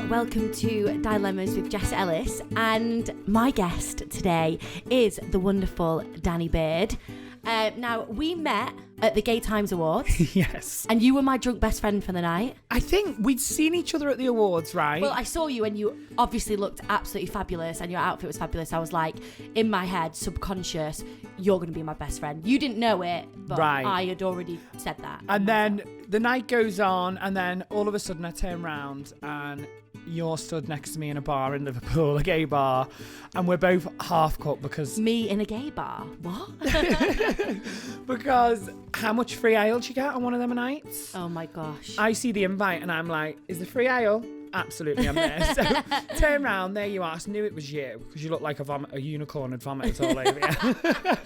welcome to Dilemmas with Jess Ellis, and my guest today is the wonderful Danny Beard. Now, we met at the Gay Times Awards. Yes. And you were my drunk best friend for the night. I think we'd seen each other at the awards, right? Well, I saw you and you obviously looked absolutely fabulous and your outfit was fabulous. I was like, in my head, subconscious, you're going to be my best friend. You didn't know it, but right. I had already said that. And then the night goes on, and then all of a sudden I turn around and you're stood next to me in a bar in Liverpool, a gay bar, and we're both half cut because... Me in a gay bar? What? Because how much free ale do you get on one of them nights? Oh my gosh. I see the invite and I'm like, is there free ale? Absolutely, I'm there. So turn around, there you are. I knew it was you because you look like a unicorn had vomited all over you.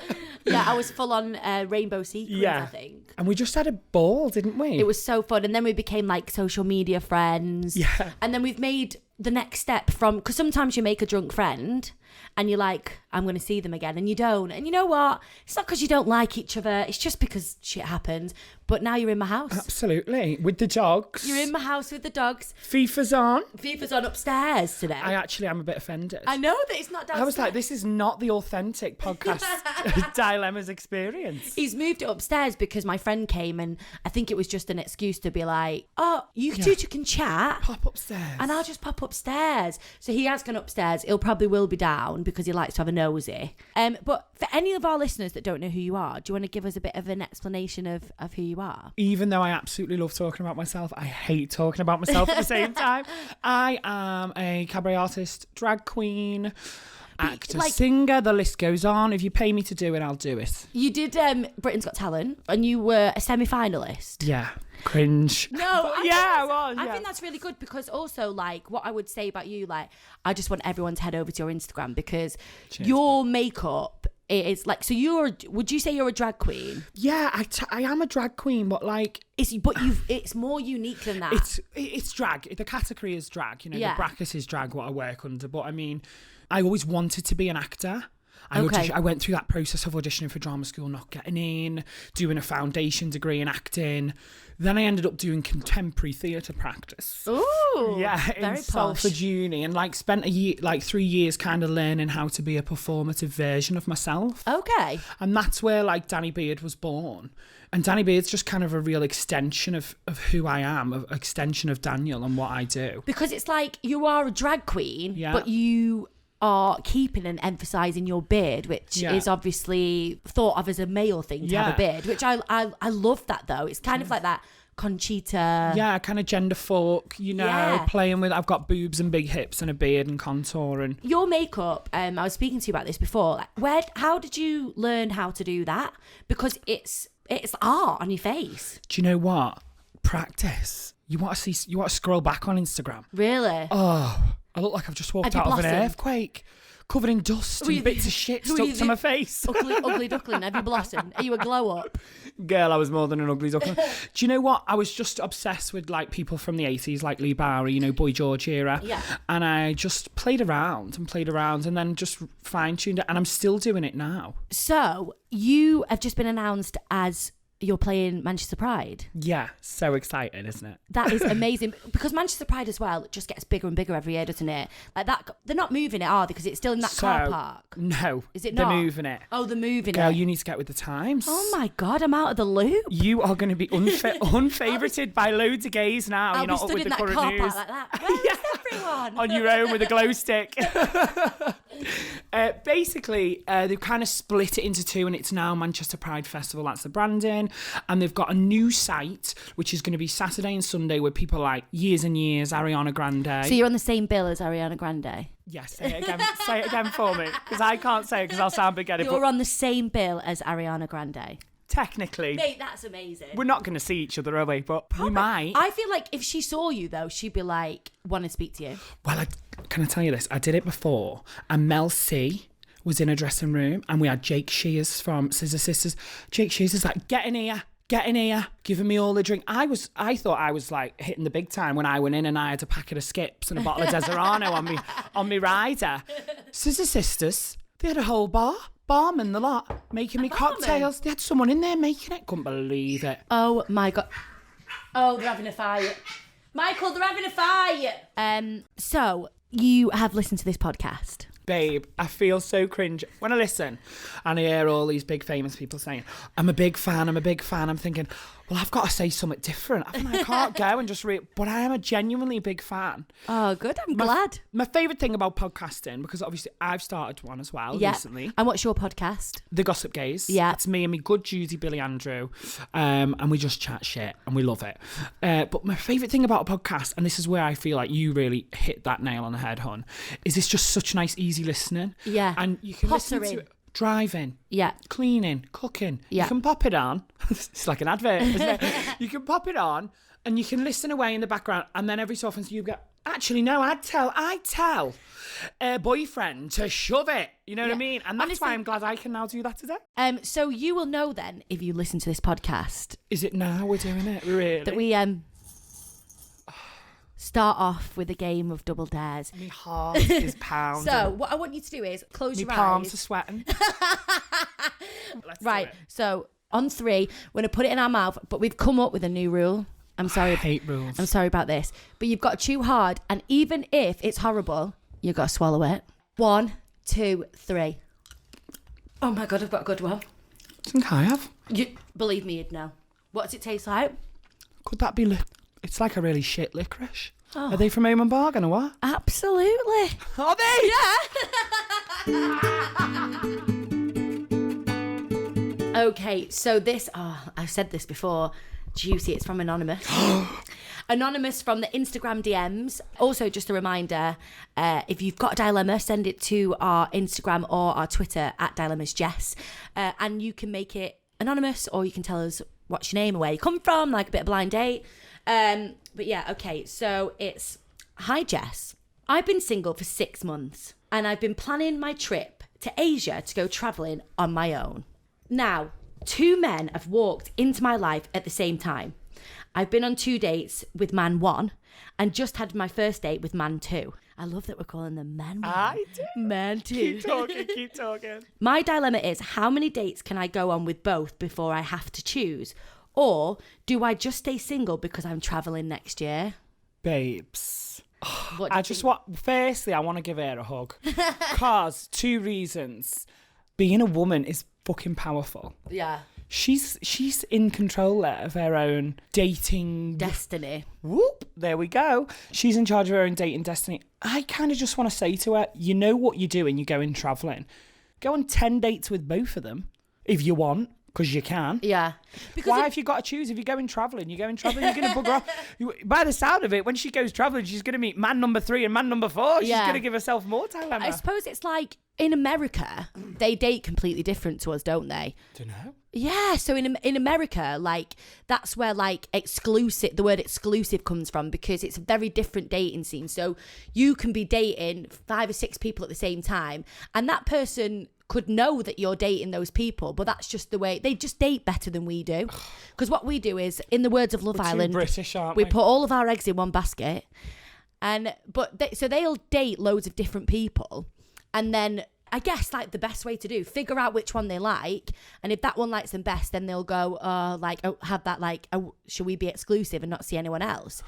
Yeah, I was full on rainbow sequins, I think. And we just had a ball, didn't we? It was so fun. And then we became like social media friends. Yeah. And then we've made the next step from, because sometimes you make a drunk friend and you're like, I'm going to see them again, and you don't. And you know what? It's not because you don't like each other. It's just because shit happens. But now you're in my house. Absolutely. With the dogs. You're in my house with the dogs. FIFA's on. FIFA's on upstairs today. I actually am a bit offended. I know that it's not downstairs. I was like, this is not the authentic podcast Dilemmas experience. He's moved it upstairs because my friend came, and I think it was just an excuse to be like, oh, you two can chat. Pop upstairs. And I'll just pop upstairs. So he has gone upstairs. He'll probably will be down because he likes to have a nosy. But for any of our listeners that don't know who you are, do you want to give us a bit of an explanation of who you are? Even though I absolutely love talking about myself, I hate talking about myself at the same time. I am a cabaret artist, drag queen, actor, singer, the list goes on. If you pay me to do it, I'll do it. You did Britain's Got Talent and you were a semi-finalist. Yeah. Cringe. No, I was. I think that's really good because also, like, what I would say about you, like, I just want everyone to head over to your Instagram because your makeup is like, so would you say you're a drag queen? Yeah, I am a drag queen, but like... It's more unique than that. It's drag. The category is drag, you know, the bracket is drag, what I work under. But I mean, I always wanted to be an actor. I went through that process of auditioning for drama school, not getting in, doing a foundation degree in acting. Then I ended up doing contemporary theatre practice. Ooh, yeah, in Salford Uni, and like spent 3 years kind of learning how to be a performative version of myself. Okay. And that's where like Danny Beard was born. And Danny Beard's just kind of a real extension of who I am, an extension of Daniel and what I do. Because it's like you are a drag queen, but you are keeping and emphasising your beard, which is obviously thought of as a male thing to have a beard, which I love that though. It's kind of like that Conchita. Yeah, kind of gender folk, you know, playing with, I've got boobs and big hips and a beard and contour. And your makeup, I was speaking to you about this before, like, how did you learn how to do that? Because it's art on your face. Do you know what? Practice. You want to scroll back on Instagram. Really? Oh, I look like I've just walked out of an earthquake, covered in dust and bits of shit stuck to my face. Ugly duckling, have you blossomed? Are you a glow up? Girl, I was more than an ugly duckling. Do you know what? I was just obsessed with like people from the 80s, like Lee Bowery, you know, Boy George era. Yeah. And I just played around and then just fine-tuned it. And I'm still doing it now. So you have just been announced as... You're playing Manchester Pride. Yeah, so exciting, isn't it? That is amazing because Manchester Pride as well just gets bigger and bigger every year, doesn't it? Like that, they're not moving it, are they? Because it's still in that car park. No, is it not? They're moving it. Oh, they're moving it. Girl, you need to get with the times. Oh my God, I'm out of the loop. You are going to be unfavourited by loads of gays now. I'll You're not up with the current news. I'll be stood in that car park like that. Where is everyone? On your own with a glow stick. Basically, they've kind of split it into two, and it's now Manchester Pride Festival. That's the branding, and they've got a new site which is going to be Saturday and Sunday with people like Years and Years, Ariana Grande. So you're on the same bill as Ariana Grande? Yes, say it again. Say it again for me, because I can't say it because I'll sound big-headed. You're on the same bill as Ariana Grande. Technically. Mate, that's amazing. We're not going to see each other, are we? But we might. I feel like if she saw you, though, she'd be like, want to speak to you. Well, can I tell you this? I did it before, and Mel C was in a dressing room, and we had Jake Shears from Scissor Sisters. Jake Shears is like, get in here, giving me all the drink. I thought I was like hitting the big time when I went in, and I had a packet of Skips and a bottle of Deserano on me rider. Scissor Sisters, they had a whole barman, the lot, making me cocktails. They had someone in there making it. Couldn't believe it. Oh my God. Oh, they're having a fight. Michael, they're having a fight. So you have listened to this podcast. Babe, I feel so cringe. When I listen and I hear all these big famous people saying, I'm a big fan, I'm thinking, well, I've got to say something different. I can't go and just but I am a genuinely big fan. Oh, good. I'm glad. My favourite thing about podcasting, because obviously I've started one as well recently. And what's your podcast? The Gossip Gaze. Yeah. It's me and my good Judy, Billy Andrew, and we just chat shit and we love it. But my favourite thing about a podcast, and this is where I feel like you really hit that nail on the head, hon, is it's just such nice, easy listening. Yeah. And you can listen to it. Driving, cleaning, cooking. You can pop it on. It's like an advert, isn't it? You can pop it on and you can listen away in the background, and then every so often you go, actually, no, I'd tell a boyfriend to shove it. You know what I mean? And that's why I'm glad I can now do that today. So you will know then, if you listen to this podcast. Is it now we're doing it? Really? That we start off with a game of double dares. My heart is pounding. So what I want you to do is close your eyes. My palms are sweating. Right. So on 3, we're going to put it in our mouth, but we've come up with a new rule. I'm sorry. I hate rules. I'm sorry about this. But you've got to chew hard, and even if it's horrible, you've got to swallow it. 1, 2, 3. Oh my God, I've got a good one. I think I have. Believe me, you'd know. What does it taste like? Could that be it's like a really shit licorice. Oh. Are they from Home and Bargain or what? Absolutely. Are they? Yeah. Okay, so this, I've said this before, juicy, it's from Anonymous. Anonymous from the Instagram DMs. Also, just a reminder, if you've got a dilemma, send it to our Instagram or our Twitter at DilemmasJess. And you can make it anonymous, or you can tell us what's your name and where you come from, like a bit of blind date. But yeah, okay, so it's, hi Jess. I've been single for 6 months and I've been planning my trip to Asia to go travelling on my own. Now, 2 men have walked into my life at the same time. I've been on 2 dates with man 1 and just had my first date with man 2. I love that we're calling them man 1. I do. Man 2. Keep talking. My dilemma is, how many dates can I go on with both before I have to choose? Or do I just stay single because I'm travelling next year? Babes. Firstly, I want to give her a hug. Because 2 reasons. Being a woman is fucking powerful. Yeah. She's in control there of her own dating destiny. Whoop, there we go. She's in charge of her own dating destiny. I kind of just want to say to her, you know what you're doing, you're going travelling. Go on 10 dates with both of them if you want. Because you can. Yeah. Because why have you got to choose? If you're going travelling, you're going to bugger off. By the sound of it, when she goes travelling, she's going to meet man number 3 and man number 4. She's going to give herself more time. I suppose it's like in America, they date completely different to us, don't they? Don't know. Yeah, so in America, like, that's where, like, the word exclusive comes from, because it's a very different dating scene. So you can be dating 5 or 6 people at the same time, and that person could know that you're dating those people, but that's just the way they just date better than we do. Because what we do is, in the words of Love Island, British, aren't we? We put all of our eggs in one basket, so they'll date loads of different people, and then I guess, like, the best way to do, figure out which one they like, and if that one likes them best, then they'll go, have that, like, should we be exclusive and not see anyone else?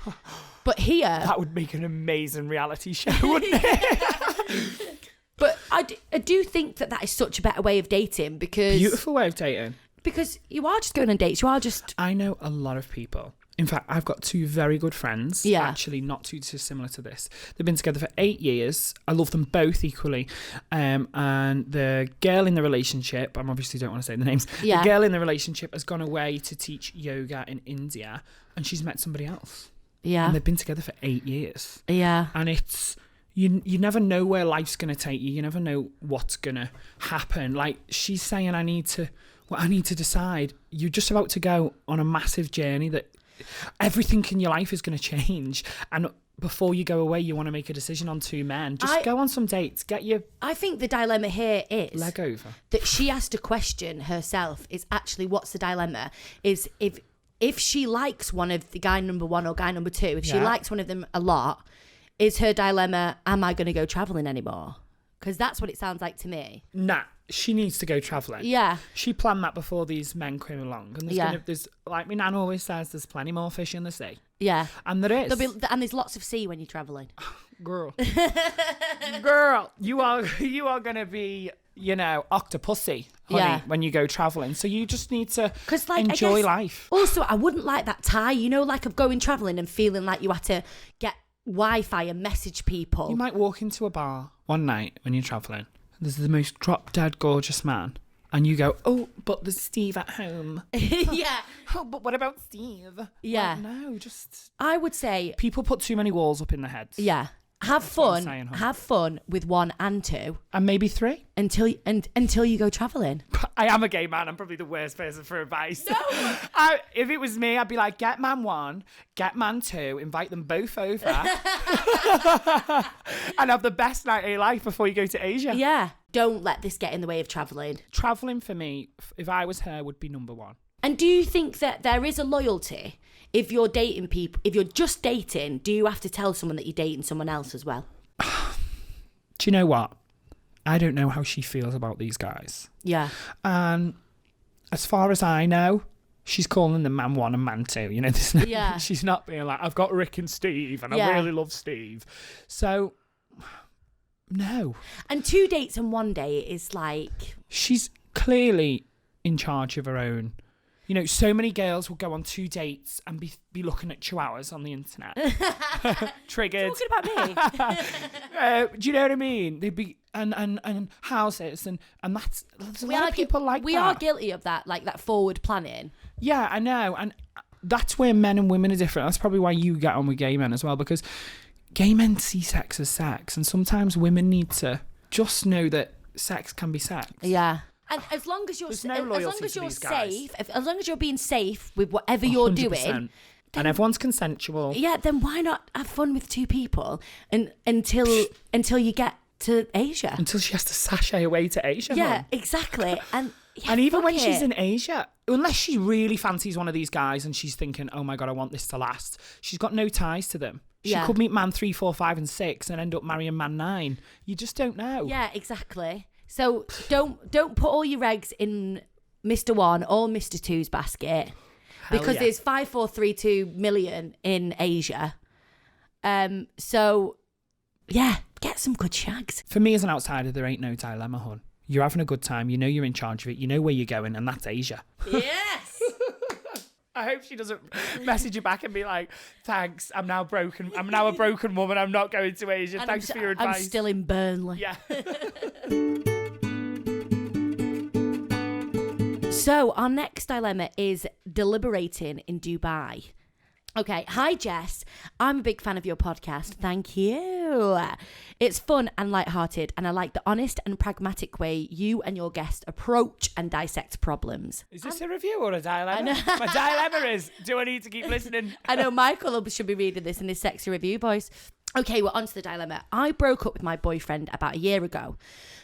But here, that would make an amazing reality show, wouldn't it? But I do think that is such a better way of dating, because... Beautiful way of dating. Because you are just going on dates. You are just... I know a lot of people. In fact, I've got 2 very good friends. Yeah. Actually, not too dissimilar to this. They've been together for 8 years. I love them both equally. And the girl in the relationship, I obviously don't want to say the names. Yeah. The girl in the relationship has gone away to teach yoga in India, and she's met somebody else. Yeah. And they've been together for 8 years. Yeah. And it's... You never know where life's going to take you. You never know what's going to happen. Like, she's saying, I need to decide. You're just about to go on a massive journey that everything in your life is going to change. And before you go away, you want to make a decision on 2 men. Just go on some dates. I think the dilemma here is... leg over. That she has to question herself is actually, what's the dilemma? Is if she likes one of the guy number 1 or guy number 2, if she likes one of them a lot... Is her dilemma, am I going to go travelling anymore? Because that's what it sounds like to me. Nah, she needs to go travelling. Yeah. She planned that before these men came along. And there's like my nan always says, there's plenty more fish in the sea. Yeah. And there is. And there's lots of sea when you're travelling. Girl. Girl, you are going to be, octopussy, honey, when you go travelling. So you just need to enjoy life. Also, I wouldn't like that tie, of going travelling and feeling like you had to get Wi-Fi and message people. You might walk into a bar one night when you're travelling. There's the most drop-dead gorgeous man. And you go, oh, but there's Steve at home. Yeah. Oh, but what about Steve? Yeah. Well, no, just... I would say... People put too many walls up in their heads. Yeah. Have fun with 1 and 2. And maybe 3. Until you go travelling. I am a gay man. I'm probably the worst person for advice. No. If it was me, I'd be like, get man 1, get man 2, invite them both over. And have the best night of your life before you go to Asia. Yeah. Don't let this get in the way of travelling. Travelling for me, if I was her, would be number 1. And do you think that there is a loyalty? If you're dating people, if you're just dating, do you have to tell someone that you're dating someone else as well? Do you know what? I don't know how she feels about these guys. Yeah. And as far as I know, she's calling them man 1 and man 2. She's not being like, I've got Rick and Steve and I really love Steve. So, no. And 2 dates and 1 day is like... She's clearly in charge of her own. So many girls will go on 2 dates and be looking at chihuahuas on the internet. Triggered. Talking about me. Do you know what I mean? They'd be and houses and that's there's a lot of people like that. We are guilty of that, like that forward planning. Yeah, I know, and that's where men and women are different. That's probably why you get on with gay men as well, because gay men see sex as sex, and sometimes women need to just know that sex can be sex. Yeah. And as long as you're safe, as long as you're being safe with whatever you're 100%. Doing, and everyone's consensual. Yeah, then why not have fun with 2 people until you get to Asia? Until she has to sashay away to Asia. Yeah, exactly. And even when she's in Asia, unless she really fancies one of these guys and she's thinking, oh my God, I want this to last, she's got no ties to them. She could meet man 3, 4, 5 and 6 and end up marrying man 9. You just don't know. Yeah, exactly. So don't put all your eggs in Mr. 1 or Mr. 2's basket, because there's 5.432 million in Asia. So yeah, get some good shags. For me as an outsider, there ain't no dilemma, hon. You're having a good time. You know you're in charge of it. You know where you're going, and that's Asia. Yes. I hope she doesn't message you back and be like, thanks, I'm now broken. I'm now a broken woman. I'm not going to Asia. And thanks for your advice. I'm still in Burnley. Yeah. So our next dilemma is deliberating in Dubai. Okay, hi Jess. I'm a big fan of your podcast. Thank you. It's fun and lighthearted, and I like the honest and pragmatic way you and your guest approach and dissect problems. Is this a review or a dilemma? My dilemma is, do I need to keep listening? I know Michael should be reading this in his sexy review voice. Okay, we're on to the dilemma. I broke up with my boyfriend about a year ago.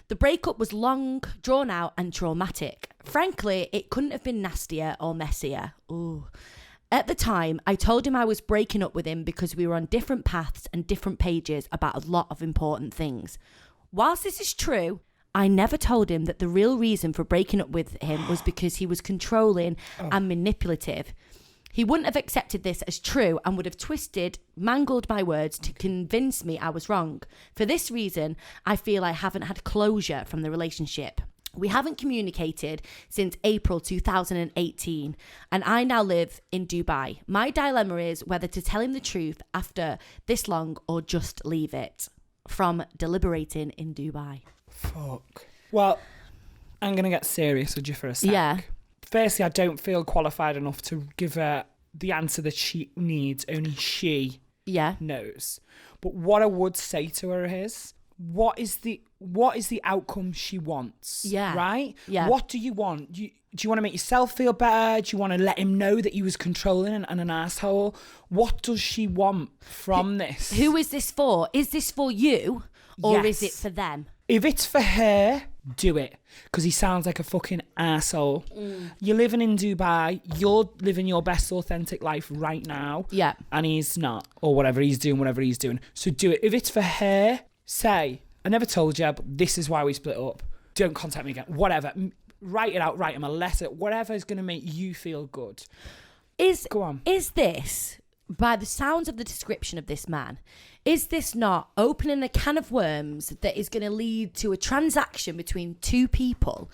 The breakup was long, drawn out and traumatic. Frankly, it couldn't have been nastier or messier. Ooh. At the time, I told him I was breaking up with him because we were on different paths and different pages about a lot of important things. Whilst this is true, I never told him that the real reason for breaking up with him was because he was controlling and manipulative. He wouldn't have accepted this as true and would have mangled my words to convince me I was wrong. For this reason, I feel I haven't had closure from the relationship. We haven't communicated since April 2018, and I now live in Dubai. My dilemma is whether to tell him the truth after this long or just leave it. From Deliberating in Dubai. Fuck. Well, I'm going to get serious with you for a sec. Yeah. Firstly, I don't feel qualified enough to give her the answer that she needs. Only she knows. But what I would say to her is, what is the outcome she wants? Yeah. Right? Yeah. What do you want? Do you want to make yourself feel better? Do you want to let him know that he was controlling and an asshole? What does she want from this? Who is this for? Is this for you or is it for them? If it's for her, do it. Because he sounds like a fucking asshole. You're living in Dubai. You're living your best authentic life right now. Yeah. And he's not. Or whatever he's doing. So do it. If it's for her, say, I never told you, but this is why we split up. don't contact me again. Whatever. Write it out. Write him a letter. Whatever is going to make you feel good. Go on. Is this, by the sounds of the description of this man, is this not opening a can of worms that is going to lead to a transaction between two people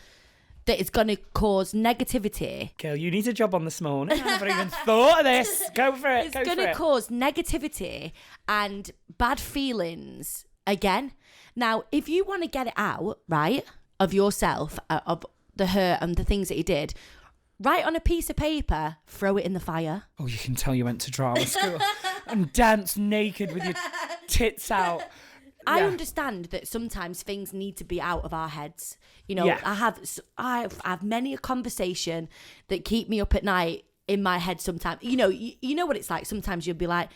that is going to cause negativity? Girl, you need a job on this morning. I haven't even thought of this. Go for it. It's going to cause negativity and bad feelings again. Now, if you want to get it out, right, of yourself, of the hurt and the things that he did, write on a piece of paper, throw it in the fire. Oh, you can tell you went to drama school and danced naked with your tits out. I understand that sometimes things need to be out of our heads. You know, I have many a conversation that keep me up at night in my head sometimes. You know what it's like. Sometimes you'll be like,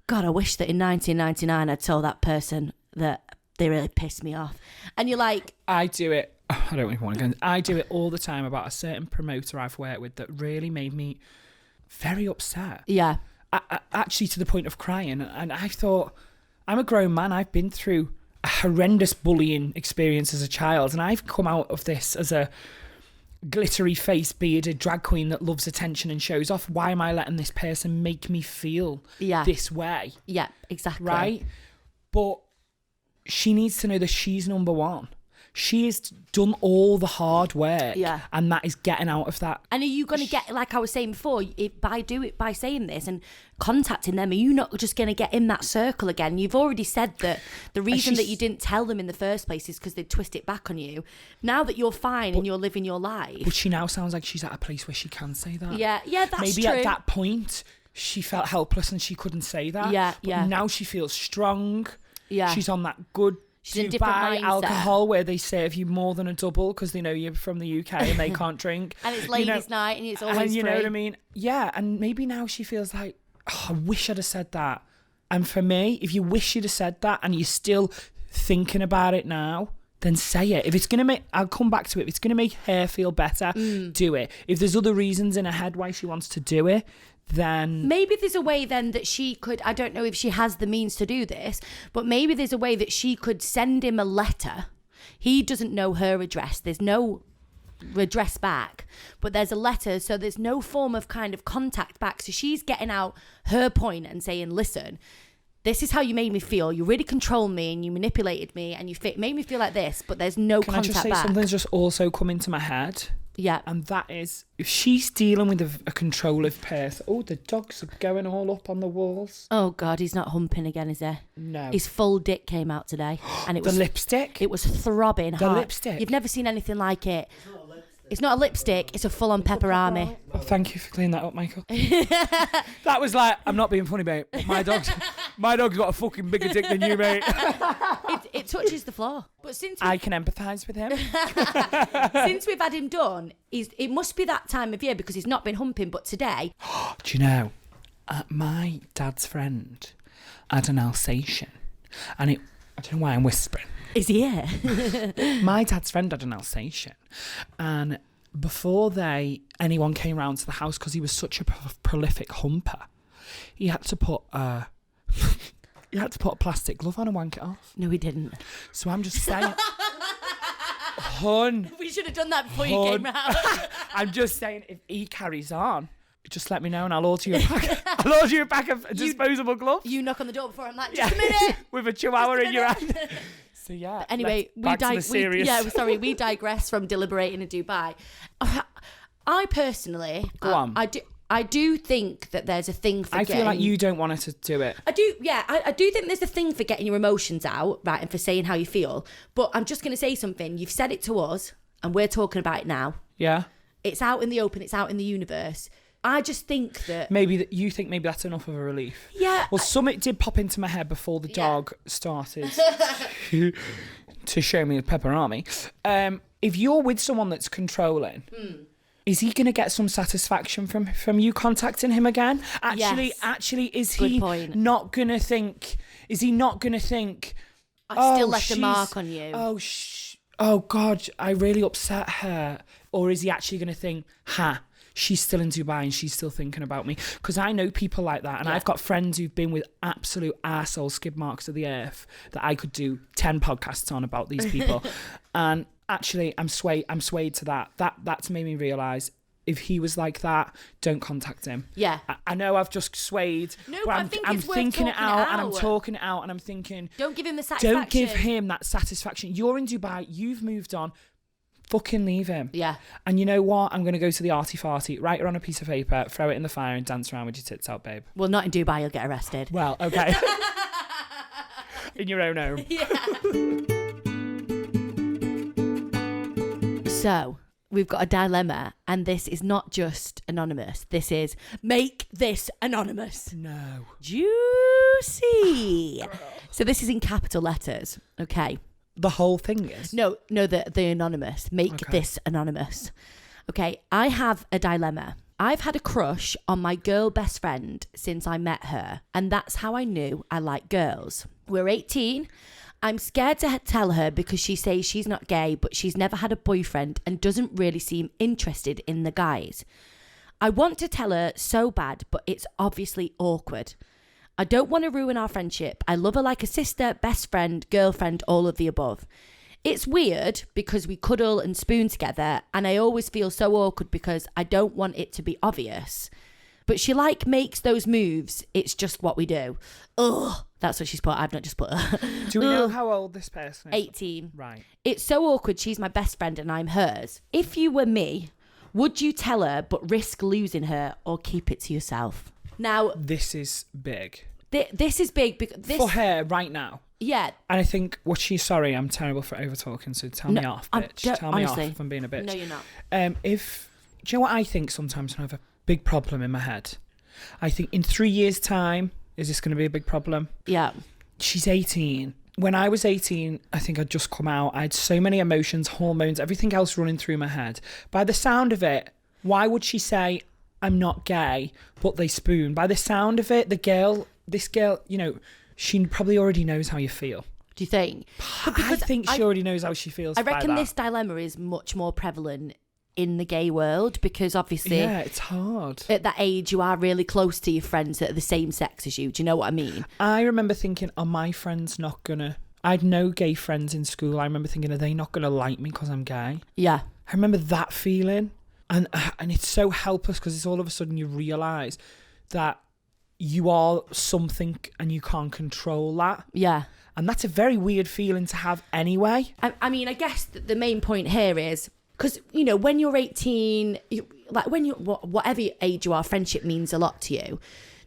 God, I wish that in 1999 I'd told that person that they really pissed me off. And you're like... I do it. I don't even want to go. I do it all the time about a certain promoter I've worked with that really made me very upset. Yeah. I, actually to the point of crying. And I thought, I'm a grown man. I've been through a horrendous bullying experience as a child. And I've come out of this as a glittery face, bearded drag queen that loves attention and shows off. Why am I letting this person make me feel this way? Yeah, exactly. Right? But she needs to know that she's number one. She has done all the hard work, and that is getting out of that. And are you going to get, like I was saying before, by saying this and contacting them, are you not just going to get in that circle again? You've already said that the reason that you didn't tell them in the first place is because they'd twist it back on you. Now that you're fine and you're living your life. But she now sounds like she's at a place where she can say that. Yeah, that's Maybe true. At that point, she felt helpless and she couldn't say that. But now she feels strong. Yeah. She's on that good... She's in a different mindset. Alcohol where they serve you more than a double because they know you're from the UK and they can't drink. And it's ladies' night and it's always free. And you know what I mean? Yeah, and maybe now she feels like, oh, I wish I'd have said that. And for me, if you wish you'd have said that and you're still thinking about it now, then say it. If it's going to make, I'll come back to it, if it's going to make her feel better, do it. If there's other reasons in her head why she wants to do it, then... Maybe there's a way then that she could, I don't know if she has the means to do this, but maybe there's a way that she could send him a letter. He doesn't know her address. There's no address back, but there's a letter, so there's no form of kind of contact back. So she's getting out her point and saying, listen, this is how you made me feel. You really controlled me and you manipulated me and you made me feel like this, but there's no contact back. Can I just say something's just also come into my head? Yeah. And that is, if she's dealing with a controlling person... Oh, the dogs are going all up on the walls. Oh, God, he's not humping again, is he? No. His full dick came out today. And it was the lipstick? It was throbbing hard. The lipstick? You've never seen anything like it. It's not a lipstick, it's a full-on pepperami. Oh, thank you for cleaning that up, Michael. That was like, I'm not being funny, mate. My dog's got a fucking bigger dick than you, mate. It touches the floor. But since I can empathise with him. Since we've had him done, it must be that time of year because he's not been humping, but today... Do you know, my dad's friend had an Alsatian, and I don't know why I'm whispering. Is he here? My dad's friend had an Alsatian, and before anyone came round to the house, because he was such a prolific humper, he had to put a plastic glove on and wank it off. No, he didn't. So I'm just saying, hun. We should have done that before you came round. I'm just saying, if he carries on, just let me know and I'll order you a pack of disposable gloves. You knock on the door before I'm like, just a minute. With a chihuahua in your hand. So yeah. But anyway, we digress from deliberating in Dubai. I personally, go on. I do think that there's a thing for. I feel like you don't want her to do it. I do, yeah. I do think there's a thing for getting your emotions out, right, and for saying how you feel. But I'm just going to say something. You've said it to us, and we're talking about it now. Yeah. It's out in the open. It's out in the universe. I just think that... You think maybe that's enough of a relief. Yeah. Well, something did pop into my head before the dog started to show me the pepperami. If you're with someone that's controlling, is he going to get some satisfaction from you contacting him again? Actually, is he not going to think... Is he not going to think... I still left a mark on you. Oh, God, I really upset her. Or is he actually going to think, she's still in Dubai and she's still thinking about me. Because I know people like that, and I've got friends who've been with absolute arsehole skid marks of the earth that I could do 10 podcasts on about these people. And actually, I'm swayed to that. That's made me realise, if he was like that, don't contact him. Yeah. I know I've just swayed, no, but I'm thinking it out, and I'm talking it out, and I'm thinking, don't give him the satisfaction. Don't give him that satisfaction. You're in Dubai, you've moved on. Fucking leave him. Yeah. And you know what? I'm going to go to the arty farty, write it on a piece of paper, throw it in the fire and dance around with your tits out, babe. Well, not in Dubai, you'll get arrested. Well, okay. In your own home. Yeah. So, we've got a dilemma, and this is not just anonymous. This is make this anonymous. No. Juicy. So this is in capital letters. Okay. The whole thing is? No, the anonymous. Make this anonymous. Okay, I have a dilemma. I've had a crush on my girl best friend since I met her, and that's how I knew I like girls. We're 18. I'm scared to tell her because she says she's not gay, but she's never had a boyfriend and doesn't really seem interested in the guys. I want to tell her so bad, but it's obviously awkward. I don't want to ruin our friendship. I love her like a sister, best friend, girlfriend, all of the above. It's weird because we cuddle and spoon together, and I always feel so awkward because I don't want it to be obvious. But she makes those moves. It's just what we do. Ugh. That's what she's put. I've not just put her. Do we know how old this person is? 18. Right. It's so awkward. She's my best friend and I'm hers. If you were me, would you tell her but risk losing her, or keep it to yourself? Now, this is big. This is big because for her right now. Yeah. And I think sorry, I'm terrible for over talking, so tell me off, bitch. Tell me off if I'm being a bitch. No, you're not. Do you know what I think sometimes when I have a big problem in my head? I think in 3 years' time, is this going to be a big problem? Yeah. She's 18. When I was 18, I think I'd just come out. I had so many emotions, hormones, everything else running through my head. By the sound of it, why would she say, I'm not gay, but they spoon? By the sound of it, this girl, she probably already knows how you feel. Do you think? I think she already knows how she feels. I reckon this dilemma is much more prevalent in the gay world because obviously... Yeah, it's hard. At that age, you are really close to your friends that are the same sex as you. Do you know what I mean? I remember thinking, are my friends not gonna... I had no gay friends in school. I remember thinking, are they not gonna like me because I'm gay? Yeah. I remember that feeling. And it's so helpless because it's all of a sudden you realise that you are something and you can't control that. Yeah. And that's a very weird feeling to have anyway. I mean, I guess the main point here is, because, when you're 18, whatever age you are, friendship means a lot to you.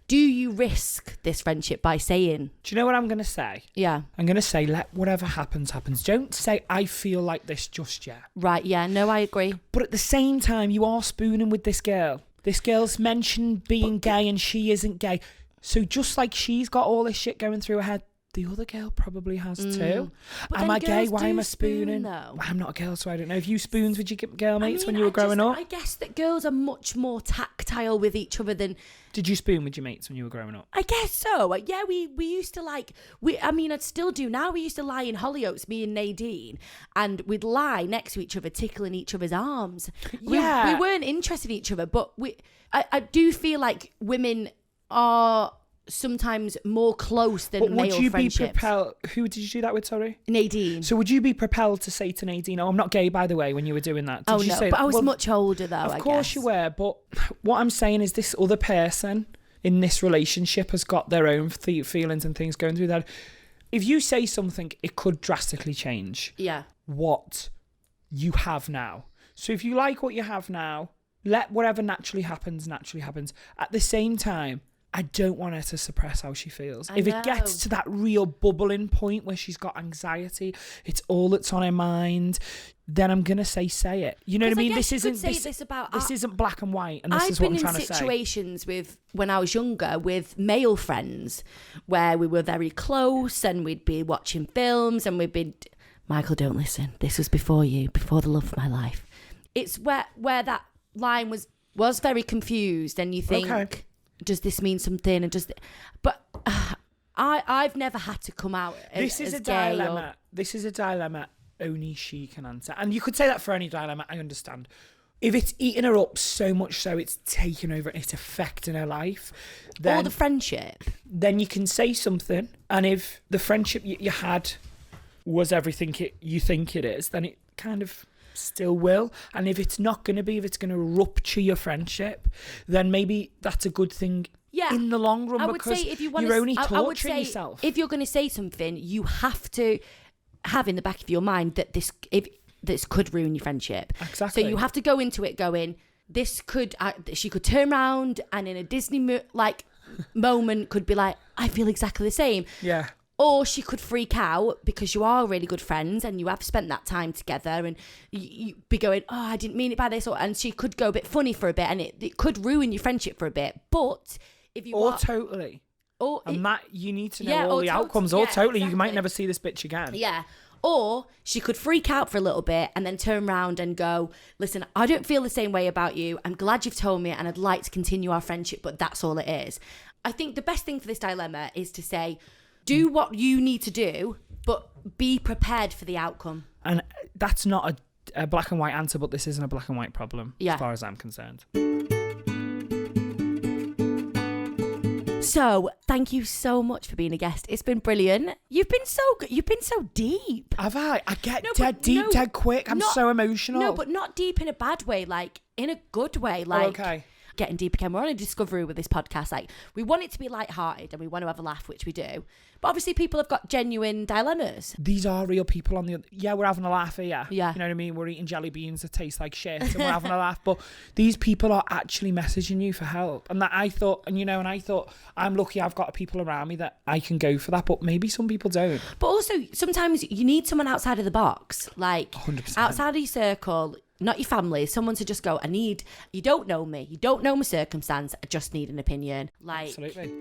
Do you risk this friendship by saying... Do you know what I'm going to say? Yeah. I'm going to say, let whatever happens, happens. Don't say, I feel like this just yet. Right, yeah. No, I agree. But at the same time, you are spooning with this girl. This girl's mentioned being gay and she isn't gay. So just like she's got all this shit going through her head, the other girl probably has too. Am I gay? Why am I spooning? I'm not a girl, so I don't know. If you spoons with your girl mates when you were growing up? I guess that girls are much more tactile with each other than... Did you spoon with your mates when you were growing up? I guess so. Yeah, we used to I'd still do now. We used to lie in Hollyoaks, me and Nadine, and we'd lie next to each other, tickling each other's arms. Yeah. We weren't interested in each other, but I do feel like women are sometimes more close than male friendships. But would you be propelled... Who did you do that with, sorry? Nadine. So would you be propelled to say to Nadine, oh, I'm not gay, by the way, when you were doing that? Did you say but that? I was much older, though, Of course you were, but what I'm saying is this other person in this relationship has got their own feelings and things going through that. If you say something, it could drastically change what you have now. So if you like what you have now, let whatever naturally happens. At the same time, I don't want her to suppress how she feels. If it gets to that real bubbling point where she's got anxiety, it's all that's on her mind, then I'm going to say it. You know what I mean? This isn't black and white, and this is what I'm trying to say. I've been in situations when I was younger with male friends where we were very close and we'd be watching films and we'd be... Michael, don't listen. This was before the love of my life. It's where that line was very confused and you think... Okay. Does this mean something? But I've never had to come out this is a dilemma. This is a dilemma only she can answer. And you could say that for any dilemma, I understand. if it's eating her up so much so it's taking over, it's affecting her life, then... Or the friendship. Then you can say something. And if the friendship you had was everything you think it is, then it kind of still will. And if it's not going to be, if it's going to rupture your friendship, then maybe that's a good thing in the long run, because you're only torturing yourself. If you're going to say something, you have to have in the back of your mind that this could ruin your friendship. Exactly. So you have to go into it going, this could, she could turn around and in a Disney moment could be like, I feel exactly the same. Yeah. Or she could freak out because you are really good friends and you have spent that time together, and you be going, oh, I didn't mean it by this. And she could go a bit funny for a bit, and it could ruin your friendship for a bit. But if you totally. And that, you need to know all the outcomes. Or totally. Exactly. You might never see this bitch again. Yeah. Or she could freak out for a little bit and then turn around and go, listen, I don't feel the same way about you. I'm glad you've told me and I'd like to continue our friendship, but that's all it is. I think the best thing for this dilemma is to say, do what you need to do, but be prepared for the outcome. And that's not a black and white answer, but this isn't a black and white problem as far as I'm concerned. So, thank you so much for being a guest. It's been brilliant. You've been so good. You've been so deep. Have I? I get dead quick. I'm so emotional. No, but not deep in a bad way, like in a good way. Like, okay. Getting deep again. We're on a discovery with this podcast. Like, we want it to be lighthearted and we want to have a laugh, which we do. But obviously people have got genuine dilemmas. These are real people on the other... Yeah, we're having a laugh here. Yeah. You know what I mean? We're eating jelly beans that taste like shit and we're having a laugh. But these people are actually messaging you for help. And that I thought, I'm lucky I've got people around me that I can go for that. But maybe some people don't. But also, sometimes you need someone outside of the box. Like, 100%. Outside of your circle... Not your family, someone to just go, you don't know me, you don't know my circumstance, I just need an opinion. Like, absolutely.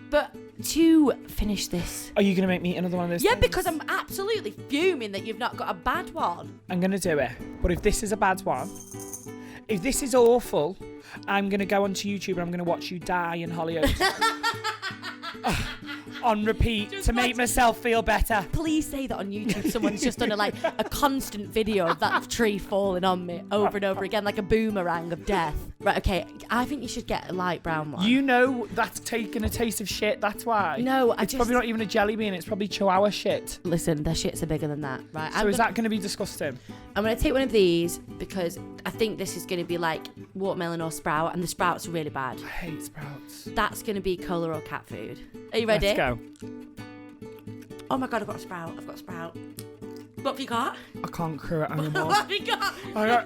But to finish this... Are you going to make me another one of those things? Because I'm absolutely fuming that you've not got a bad one. I'm going to do it. But if this is a bad one, if this is awful, I'm going to go onto YouTube and I'm going to watch you die in Hollyoaks. On repeat to make myself feel better. Please say that on YouTube. Someone's just done a constant video of that tree falling on me over and over again, like a boomerang of death. Right, okay. I think you should get a light brown one. You know that's taking a taste of shit. That's why. No, it's probably not even a jelly bean. It's probably chihuahua shit. Listen, their shits are bigger than that, right? So is that going to be disgusting? I'm going to take one of these because I think this is going to be like watermelon or sprout, and the sprouts are really bad. I hate sprouts. That's going to be cola or cat food. Are you ready? Let's go. Oh my God, I've got a sprout. What have you got? I can't cure it anymore. What have you got? I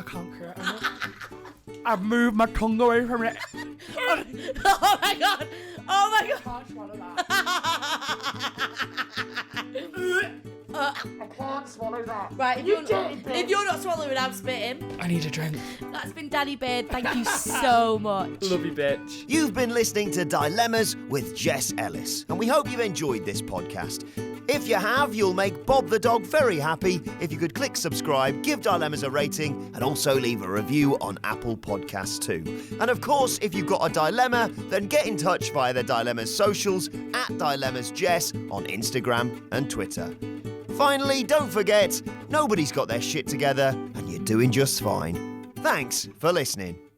can't cure it anymore. I've moved my tongue away from it. Oh my God. I can't swallow that. I can't swallow that. Right, if you're not swallowing, I'm spitting. I need a drink. That's been Danny Beard. Thank you so much. Love you, bitch. You've been listening to Dilemmas with Jess Ellis, and we hope you've enjoyed this podcast. If you have, you'll make Bob the dog very happy if you could click subscribe, give Dilemmas a rating, and also leave a review on Apple Podcasts too. And of course, if you've got a dilemma, then get in touch via the Dilemmas socials at DilemmasJess on Instagram and Twitter. Finally, don't forget, nobody's got their shit together and you're doing just fine. Thanks for listening.